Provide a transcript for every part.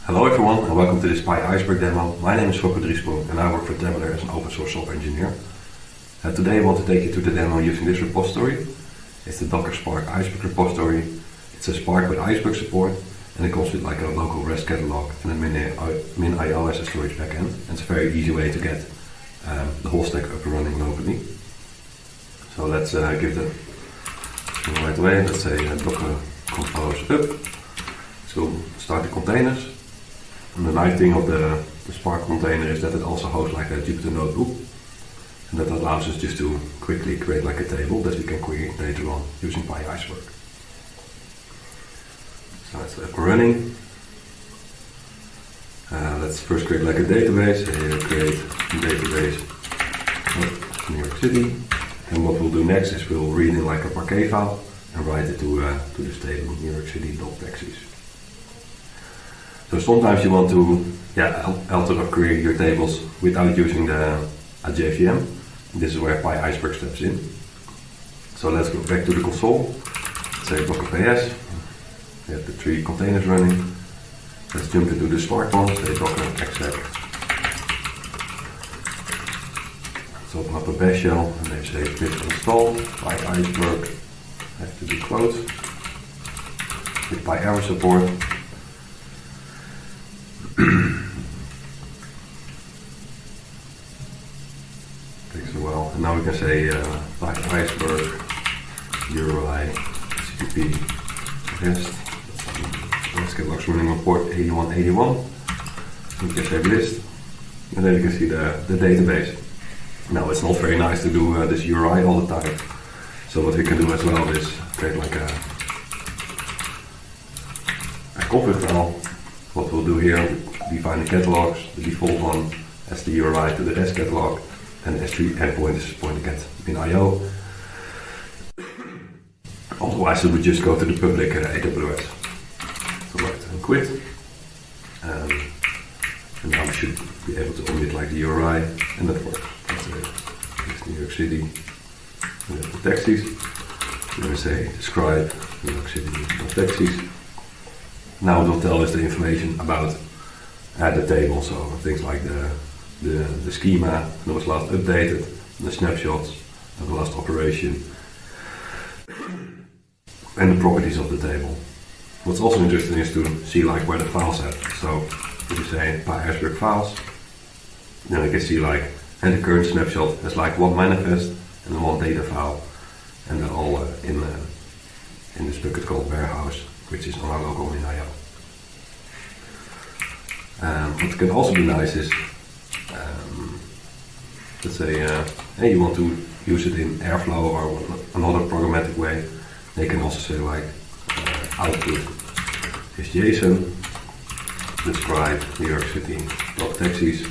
Hello everyone and welcome to this PyIceberg demo. My name is Driesprong and I work for Jupyter as an open source software engineer. Today I want to take you through the demo using this repository. It's the Docker Spark iceberg repository. It's a Spark with iceberg support and it comes with like a local REST catalog and a min.io as a storage backend. And it's a very easy way to get the whole stack up and running locally. So let's give the right away. Let's say docker compose up. So start the containers. And the nice thing of the Spark container is that it also hosts like a Jupyter notebook, and that allows us just to quickly create like a table that we can create later on using PyIceberg. So it's up and running. Let's first create like a database. Create a database of New York City, and what we'll do next is we'll read in like a Parquet file and write it to this table New York City.taxis. So sometimes you want to alter or create your tables without using a JVM. This is where PyIceberg steps in. So let's go back to the console. Say docker ps. We have the 3 containers running. Let's jump into the Spark one. Say docker exec. Let's open up a bash shell and then say pip install PyIceberg. Have to be closed. With pyarrow support. Takes a while. And now we can say PyIceberg URI CPP REST. Let's get logs running on port 8181. So we can say list, and then you can see the database. Now it's not very nice to do this URI all the time. So what we can do as well is create like a config file. What we'll do here, define the catalogs, the default one as the URI to the REST catalog, and the S3 endpoint is pointing at min.io. Otherwise, it would just go to the public AWS. Select and quit. And now we should be able to omit like the URI, and that works. That's New York City, and then the taxis. We're going to say describe New York City.taxis. Now it will tell us the information about the table, so things like the schema that was last updated, the snapshots of the last operation, and the properties of the table. What's also interesting is to see like where the files are. So if you say PyIceberg files, then you can see like and the current snapshot has like one manifest and one data file, and they're all in this bucket called warehouse, which is on our local min.io. What can also be nice is, let's say, hey, you want to use it in Airflow or another programmatic way. They can also say like output is JSON, describe New York City.taxis,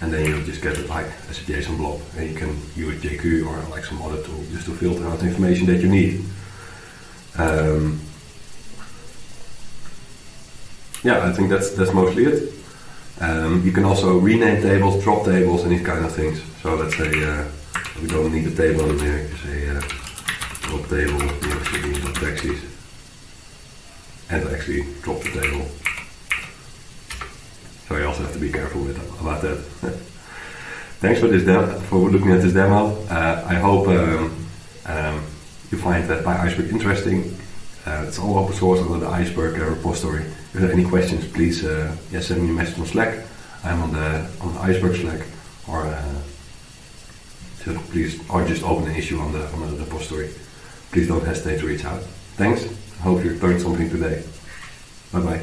and then you just get it like as a JSON blob, and you can use JQ or like some other tool just to filter out the information that you need. I think that's mostly it. You can also rename tables, drop tables, and these kind of things. So let's say we don't need the table in here. You say drop table, New York City.taxis, and actually drop the table. So you also have to be careful about that. Thanks for looking at this demo. I hope you find that PyIceberg interesting. It's all open source under the iceberg repository. If there are any questions, please send me a message on Slack. I'm on the iceberg Slack, or just open an issue on the repository. Please don't hesitate to reach out. Thanks. I hope you learned something today. Bye bye.